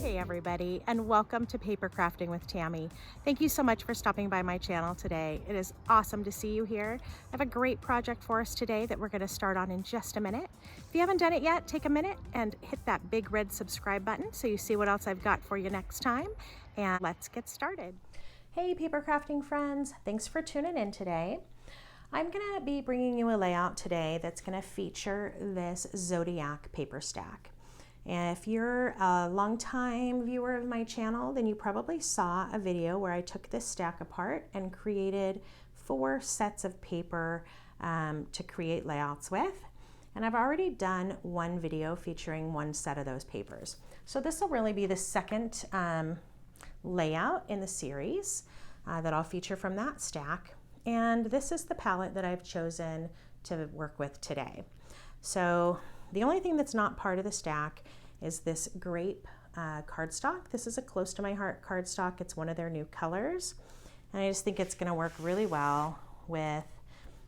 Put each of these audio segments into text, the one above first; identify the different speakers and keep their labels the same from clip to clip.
Speaker 1: Hey everybody, and welcome to Paper Crafting with Tammi. Thank you so much for stopping by my channel today. It is awesome to see you here. I have a great project for us today that we're going to start on in just a minute. If you haven't done it yet, take a minute and hit that big red subscribe button so you see what else I've got for you next time, and let's get started. Hey paper crafting friends, thanks for tuning in today. I'm going to be bringing you a layout today that's going to feature this Zodiac paper stack. And if you're a longtime viewer of my channel, then you probably saw a video where I took this stack apart and created 4 sets of paper to create layouts with. And I've already done one video featuring one set of those papers. So this will really be the second layout in the series that I'll feature from that stack. And this is the palette that I've chosen to work with today. So the only thing that's not part of the stack is this grape cardstock. This is a close to my heart cardstock. It's one of their new colors. And I just think it's gonna work really well with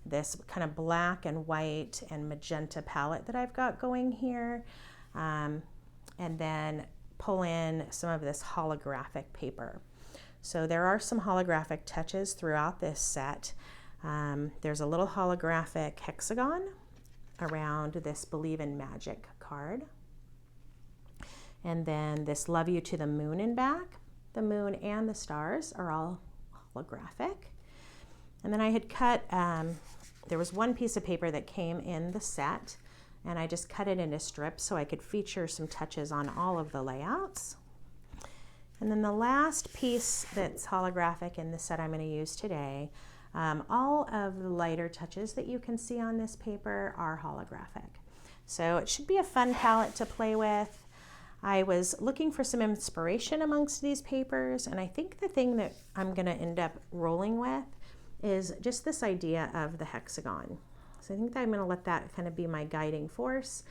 Speaker 1: this kind of black and white and magenta palette that I've got going here. And then pull in some of this holographic paper. So there are some holographic touches throughout this set. There's a little holographic hexagon around this Believe in Magic card. And then this Love You to the Moon in back. The moon and the stars are all holographic. And then I had cut, there was one piece of paper that came in the set, and I just cut it into strips so I could feature some touches on all of the layouts. And then the last piece that's holographic in the set I'm going to use today, all of the lighter touches that you can see on this paper are holographic. So it should be a fun palette to play with. I was looking for some inspiration amongst these papers, and I think the thing that I'm going to end up rolling with is just this idea of the hexagon. So I think that I'm going to let that kind of be my guiding force.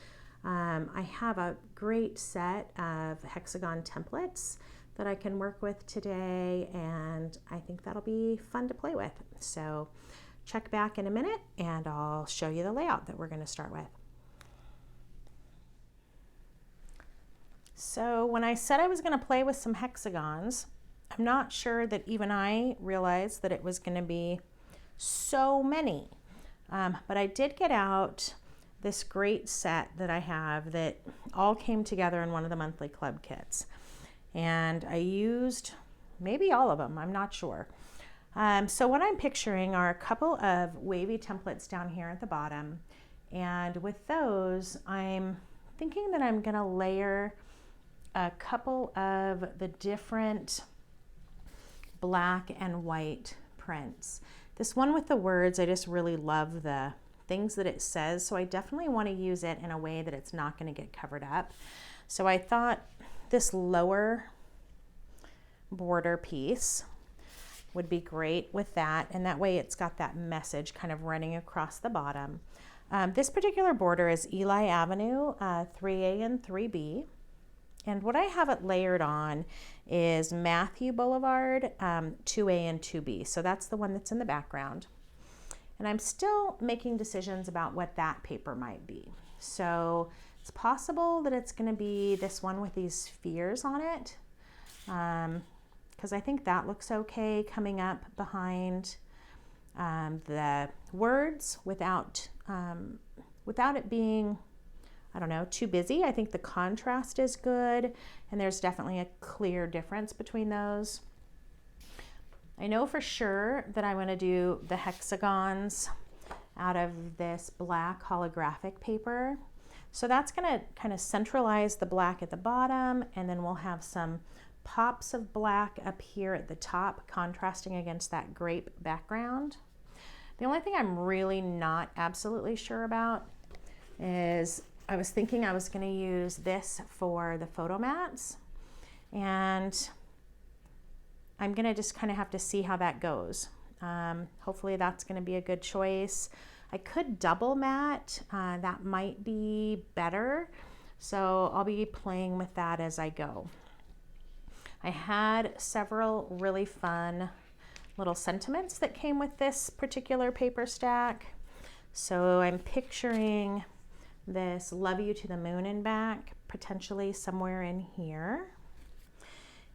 Speaker 1: I have a great set of hexagon templates that I can work with today, and I think that'll be fun to play with. So check back in a minute and I'll show you the layout that we're going to start with. So when I said I was going to play with some hexagons, I'm not sure that even I realized that it was going to be so many. But I did get out this great set that I have that all came together in one of the monthly club kits. And I used maybe all of them, I'm not sure. So what I'm picturing are a couple of wavy templates down here at the bottom. And with those, I'm thinking that I'm gonna layer a couple of the different black and white prints. This one with the words, I just really love the things that it says, so I definitely want to use it in a way that it's not going to get covered up. So I thought this lower border piece would be great with that, and that way it's got that message kind of running across the bottom. This particular border is Eli Avenue 3A and 3B. And what I have it layered on is Matthew Boulevard 2A and 2B. So that's the one that's in the background. And I'm still making decisions about what that paper might be. So it's possible that it's going to be this one with these spheres on it, because I think that looks okay coming up behind the words without it being, I don't know, too busy. I think the contrast is good, and there's definitely a clear difference between those. I know for sure that I'm going to do the hexagons out of this black holographic paper. So that's going to kind of centralize the black at the bottom, and then we'll have some pops of black up here at the top contrasting against that grape background. The only thing I'm really not absolutely sure about is I was thinking I was going to use this for the photo mats, and I'm going to just kind of have to see how that goes. Hopefully that's going to be a good choice. I could double mat, that might be better. So I'll be playing with that as I go. I had several really fun little sentiments that came with this particular paper stack. So I'm picturing this Love You to the Moon and back, potentially somewhere in here.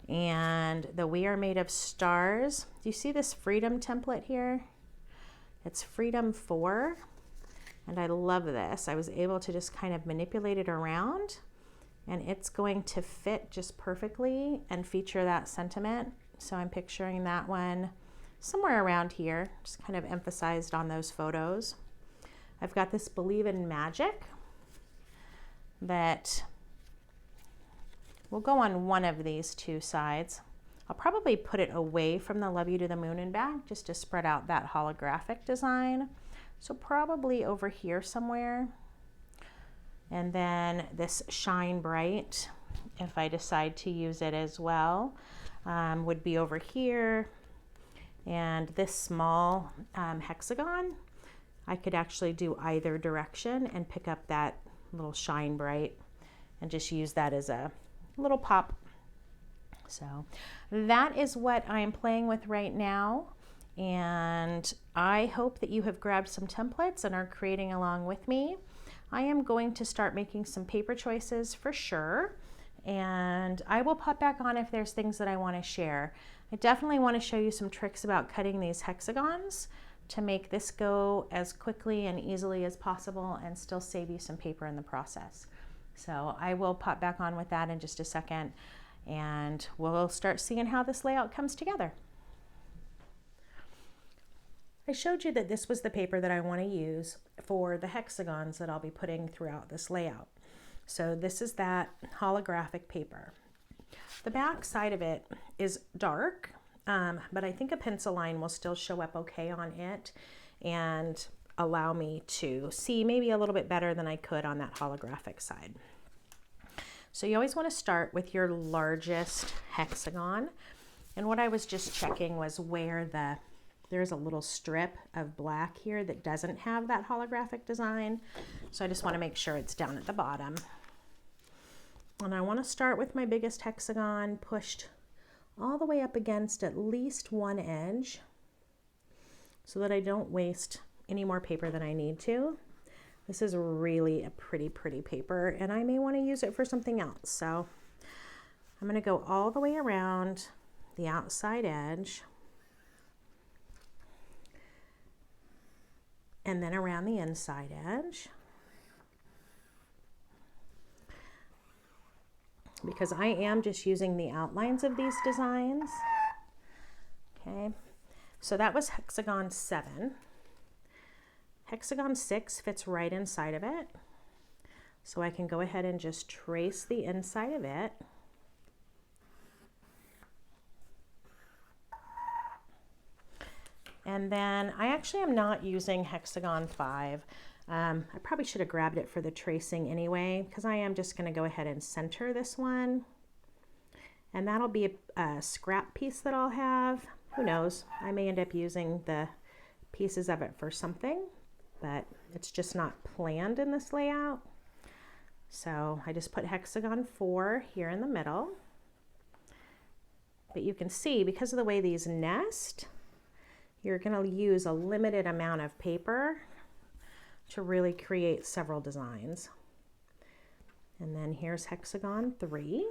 Speaker 1: and the We Are Made of Stars. Do you see this Freedom template here? It's Freedom 4, and I love this. I was able to just kind of manipulate it around, and it's going to fit just perfectly and feature that sentiment. So I'm picturing that one somewhere around here, just kind of emphasized on those photos. I've got this Believe in Magic that will go on one of these two sides. I'll probably put it away from the Love You to the Moon and Back just to spread out that holographic design. So probably over here somewhere. And then this Shine Bright, if I decide to use it as well, would be over here. And this small hexagon, I could actually do either direction and pick up that little Shine Bright and just use that as a little pop. So that is what I'm playing with right now, and I hope that you have grabbed some templates and are creating along with me. I am going to start making some paper choices for sure, and I will pop back on if there's things that I want to share. I definitely want to show you some tricks about cutting these hexagons to make this go as quickly and easily as possible and still save you some paper in the process. So I will pop back on with that in just a second, and we'll start seeing how this layout comes together. I showed you that this was the paper that I want to use for the hexagons that I'll be putting throughout this layout. So this is that holographic paper. The back side of it is dark, but I think a pencil line will still show up okay on it and allow me to see maybe a little bit better than I could on that holographic side. So you always want to start with your largest hexagon. And what I was just checking was where there's a little strip of black here that doesn't have that holographic design. So I just want to make sure it's down at the bottom. And I want to start with my biggest hexagon pushed all the way up against at least one edge so that I don't waste any more paper than I need to. This is really a pretty paper, and I may want to use it for something else. So I'm going to go all the way around the outside edge and then around the inside edge, because I am just using the outlines of these designs. Okay, so that was hexagon 7. Hexagon 6 fits right inside of it. So I can go ahead and just trace the inside of it. And then I actually am not using hexagon 5. I probably should have grabbed it for the tracing anyway, because I am just going to go ahead and center this one. And that'll be a scrap piece that I'll have. Who knows? I may end up using the pieces of it for something, but it's just not planned in this layout. So I just put hexagon 4 here in the middle. But you can see, because of the way these nest, you're going to use a limited amount of paper to really create several designs. And then here's hexagon 3.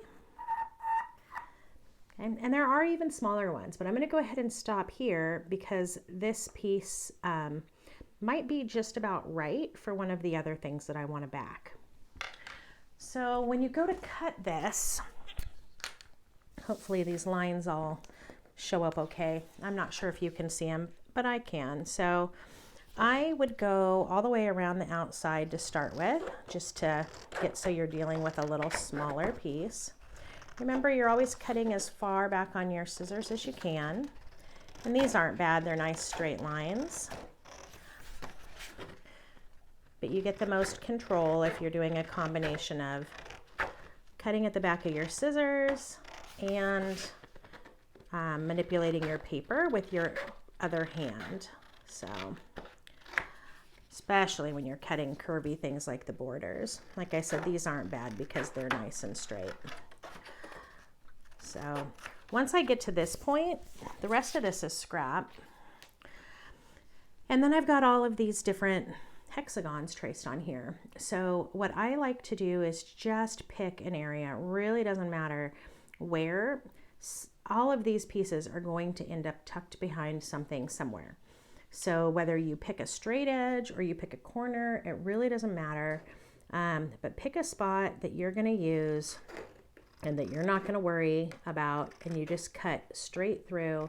Speaker 1: And there are even smaller ones, but I'm going to go ahead and stop here because this piece might be just about right for one of the other things that I want to back. So when you go to cut this, hopefully these lines all show up okay. I'm not sure if you can see them, but I can. So I would go all the way around the outside to start with, just to get so you're dealing with a little smaller piece. Remember, you're always cutting as far back on your scissors as you can. And these aren't bad, they're nice straight lines. But you get the most control if you're doing a combination of cutting at the back of your scissors and manipulating your paper with your other hand. So, especially when you're cutting curvy things like the borders. Like I said, these aren't bad because they're nice and straight. So once I get to this point, the rest of this is scrap. And then I've got all of these different hexagons traced on here. So what I like to do is just pick an area. It really doesn't matter where. all of these pieces are going to end up tucked behind something somewhere. So whether you pick a straight edge or you pick a corner, it really doesn't matter. But pick a spot that you're going to use and that you're not going to worry about, and you just cut straight through.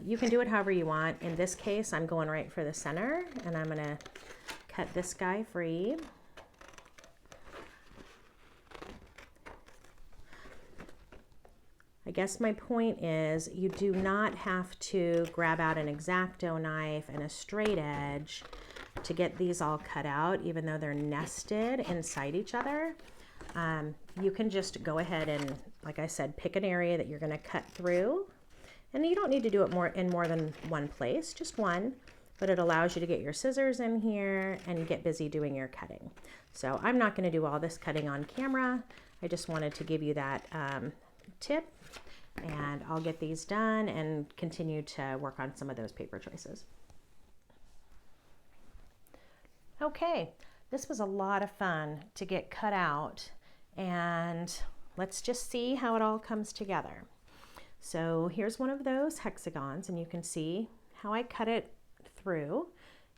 Speaker 1: You can do it however you want. In this case, I'm going right for the center, and I'm going to cut this guy free. I guess my point is you do not have to grab out an X-Acto knife and a straight edge to get these all cut out, even though they're nested inside each other. You can just go ahead and, like I said, pick an area that you're going to cut through. And you don't need to do it in more than one place, just one, but it allows you to get your scissors in here and get busy doing your cutting. So I'm not going to do all this cutting on camera. I just wanted to give you that tip, and I'll get these done and continue to work on some of those paper choices. Okay, this was a lot of fun to get cut out, and let's just see how it all comes together. So here's one of those hexagons, and you can see how I cut it through,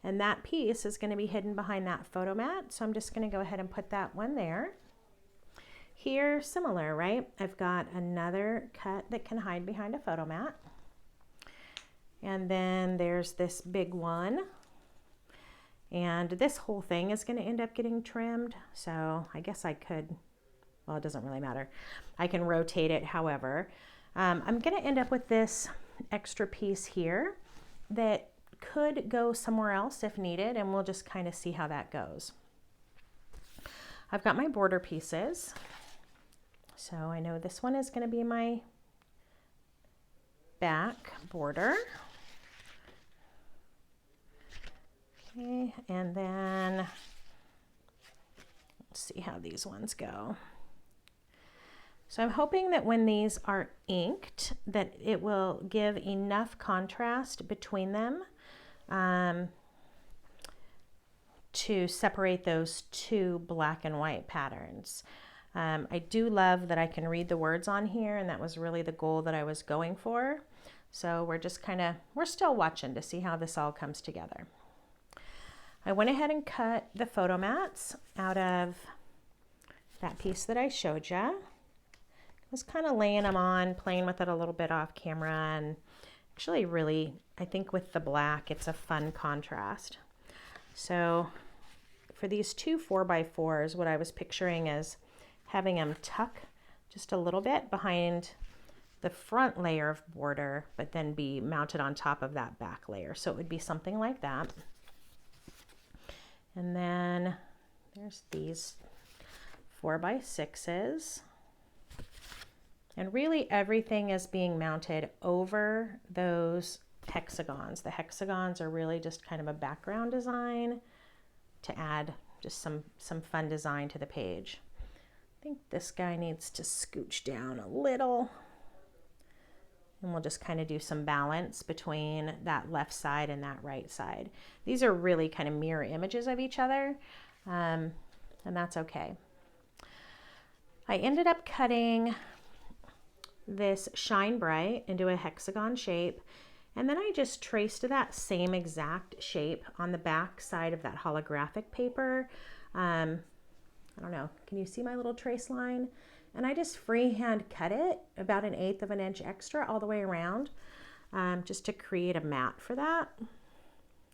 Speaker 1: and that piece is going to be hidden behind that photo mat, so I'm just going to go ahead and put that one there. Here, similar, right? I've got another cut that can hide behind a photo mat, and then there's this big one, and this whole thing is going to end up getting trimmed, so I guess I could, well, it doesn't really matter. I can rotate it however. I'm going to end up with this extra piece here that could go somewhere else if needed, and we'll just kind of see how that goes. I've got my border pieces. So I know this one is going to be my back border. Okay, and then let's see how these ones go. So I'm hoping that when these are inked, that it will give enough contrast between them to separate those two black and white patterns. I do love that I can read the words on here, and that was really the goal that I was going for. So we're just we're still watching to see how this all comes together. I went ahead and cut the photo mats out of that piece that I showed you. Was kind of laying them on, playing with it a little bit off camera, and actually really, I think with the black, it's a fun contrast. So for these two 4x4s, what I was picturing is having them tuck just a little bit behind the front layer of border, but then be mounted on top of that back layer. So it would be something like that. And then there's these 4x6s. And really everything is being mounted over those hexagons. The hexagons are really just kind of a background design to add just some fun design to the page. I think this guy needs to scooch down a little. And we'll just kind of do some balance between that left side and that right side. These are really kind of mirror images of each other, and that's okay. I ended up cutting this Shine Bright into a hexagon shape, and then I just traced that same exact shape on the back side of that holographic paper. I don't know, can you see my little trace line? And I just freehand cut it about 1/8 of an inch extra all the way around, just to create a mat for that.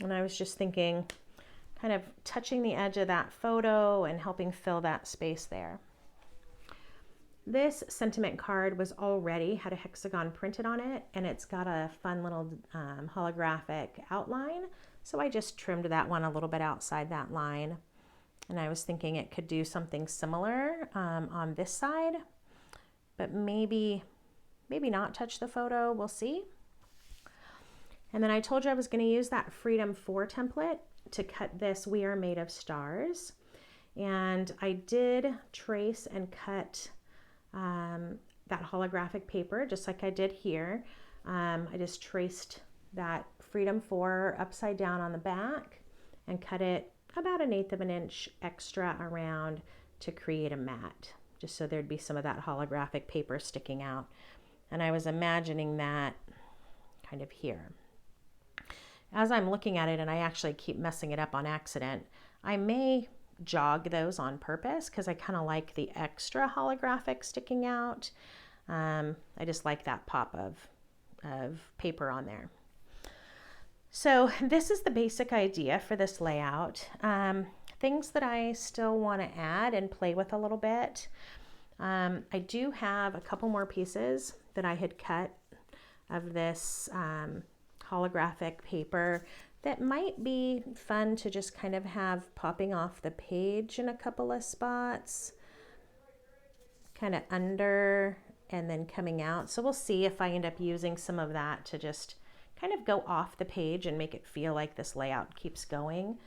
Speaker 1: And I was just thinking, kind of touching the edge of that photo and helping fill that space there. This sentiment card had a hexagon printed on it, and it's got a fun little holographic outline. So I just trimmed that one a little bit outside that line. And I was thinking it could do something similar on this side, but maybe not touch the photo. We'll see. And then I told you I was going to use that Freedom 4 template to cut this We Are Made of Stars. And I did trace and cut that holographic paper just like I did here. I just traced that Freedom 4 upside down on the back and cut it about 1/8 of an inch extra around to create a mat, just so there'd be some of that holographic paper sticking out. And I was imagining that kind of here. As I'm looking at it, and I actually keep messing it up on accident, I may jog those on purpose because I kind of like the extra holographic sticking out. I just like that pop of paper on there. So this is the basic idea for this layout. Things that I still want to add and play with a little bit. I do have a couple more pieces that I had cut of this holographic paper that might be fun to just kind of have popping off the page in a couple of spots, kind of under and then coming out. So we'll see if I end up using some of that to just kind of go off the page and make it feel like this layout keeps going.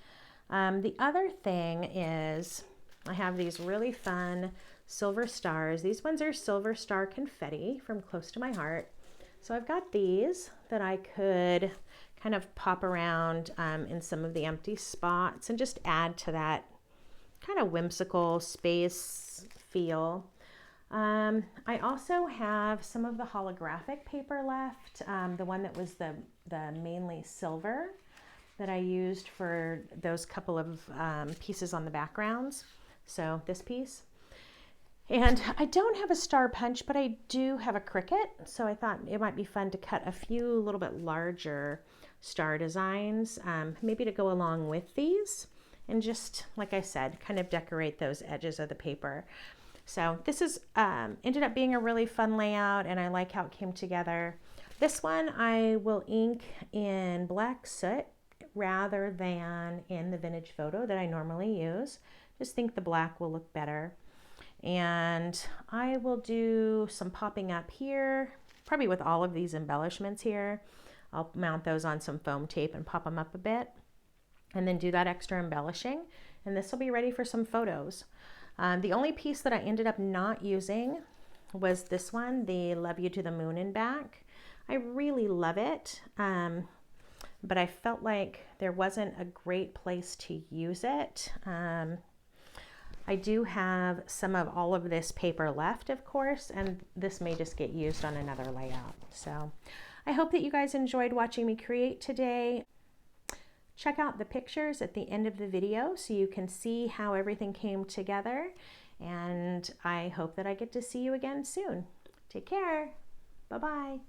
Speaker 1: The other thing is I have these really fun silver stars. These ones are silver star confetti from Close to My Heart. So I've got these that I could kind of pop around in some of the empty spots and just add to that kind of whimsical space feel. I also have some of the holographic paper left, the one that was the mainly silver that I used for those couple of pieces on the backgrounds. So this piece. And I don't have a star punch, but I do have a Cricut. So I thought it might be fun to cut a few little bit larger star designs, maybe to go along with these. And just, like I said, kind of decorate those edges of the paper. So this is ended up being a really fun layout, and I like how it came together. This one I will ink in black soot rather than in the vintage photo that I normally use. Just think the black will look better. And I will do some popping up here, probably with all of these embellishments here. I'll mount those on some foam tape and pop them up a bit, and then do that extra embellishing. And this will be ready for some photos. The only piece that I ended up not using was this one, the Love You to the Moon and Back. I really love it, but I felt like there wasn't a great place to use it. I do have some of all of this paper left, of course, and this may just get used on another layout. So I hope that you guys enjoyed watching me create today. Check out the pictures at the end of the video so you can see how everything came together. And I hope that I get to see you again soon. Take care. Bye-bye.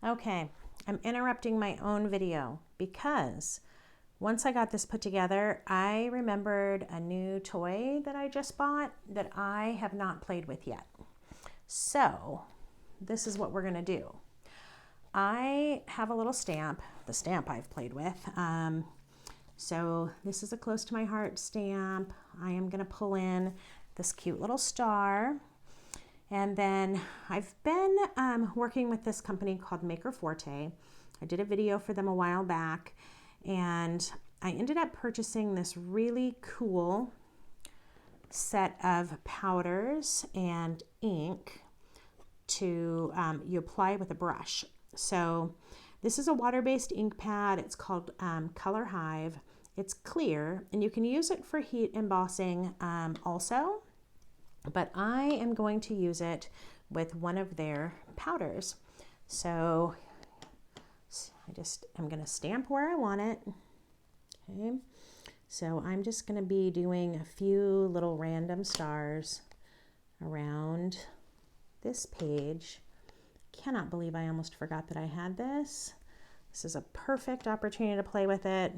Speaker 1: Okay, I'm interrupting my own video because once I got this put together, I remembered a new toy that I just bought that I have not played with yet. So this is what we're gonna do. I have a little stamp, the stamp I've played with. So this is a Close to My Heart stamp. I am gonna pull in this cute little star. And then I've been working with this company called Maker Forte. I did a video for them a while back, and I ended up purchasing this really cool set of powders and ink to you apply with a brush. So this is a water-based ink pad. It's called Color Hive. It's clear, and you can use it for heat embossing also, but I am going to use it with one of their powders. So I'm going to stamp where I want it. Okay. So I'm just going to be doing a few little random stars around this page. Cannot believe I almost forgot that I had this. This is a perfect opportunity to play with it.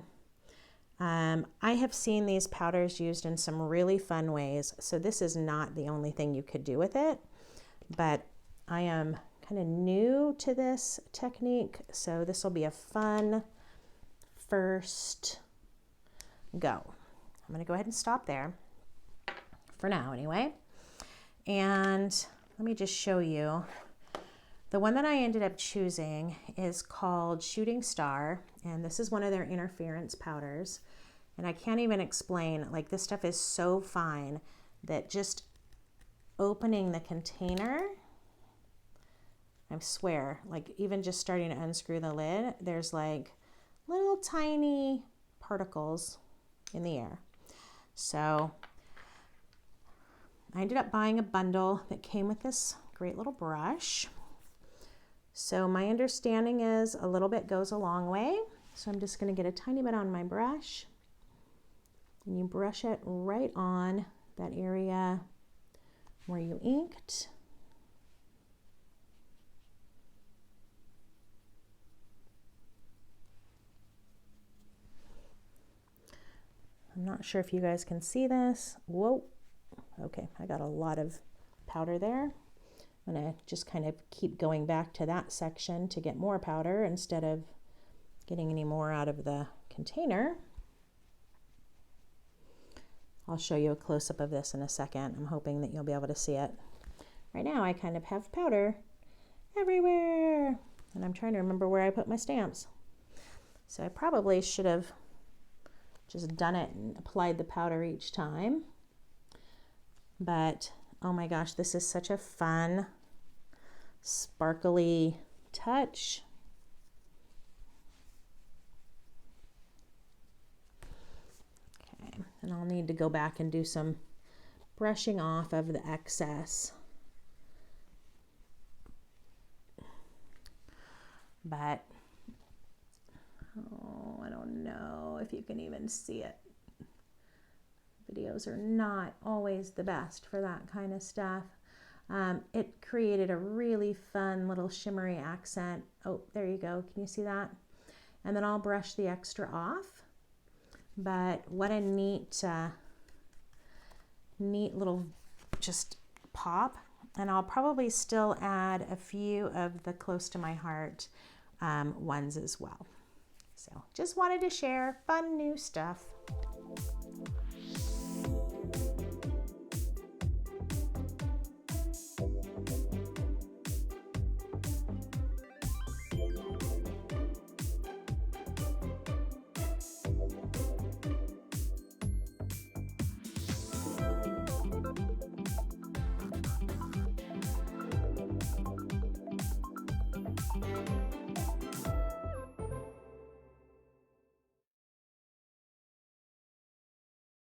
Speaker 1: I have seen these powders used in some really fun ways, so this is not the only thing you could do with it, but I am kind of new to this technique, so this will be a fun first go. I'm going to go ahead and stop there for now anyway, and let me just show you. The one that I ended up choosing is called Shooting Star, and this is one of their interference powders. And I can't even explain, like, this stuff is so fine that just opening the container, I swear, like even just starting to unscrew the lid, there's like little tiny particles in the air. So I ended up buying a bundle that came with this great little brush. So my understanding is a little bit goes a long way. So I'm just going to get a tiny bit on my brush, and you brush it right on that area where you inked. I'm not sure if you guys can see this. Whoa. Okay, I got a lot of powder there. I'm gonna just kind of keep going back to that section to get more powder instead of getting any more out of the container. I'll show you a close-up of this in a second. I'm hoping that you'll be able to see it. Right now I kind of have powder everywhere, and I'm trying to remember where I put my stamps. So I probably should have just done it and applied the powder each time. But oh my gosh, this is such a fun, sparkly touch. Okay, and I'll need to go back and do some brushing off of the excess. But oh, I don't know if you can even see it. Videos are not always the best for that kind of stuff. It created a really fun little shimmery accent. Oh, there you go. Can you see that? And then I'll brush the extra off. But what a neat little just pop. And I'll probably still add a few of the close to my heart ones as well. So just wanted to share fun new stuff.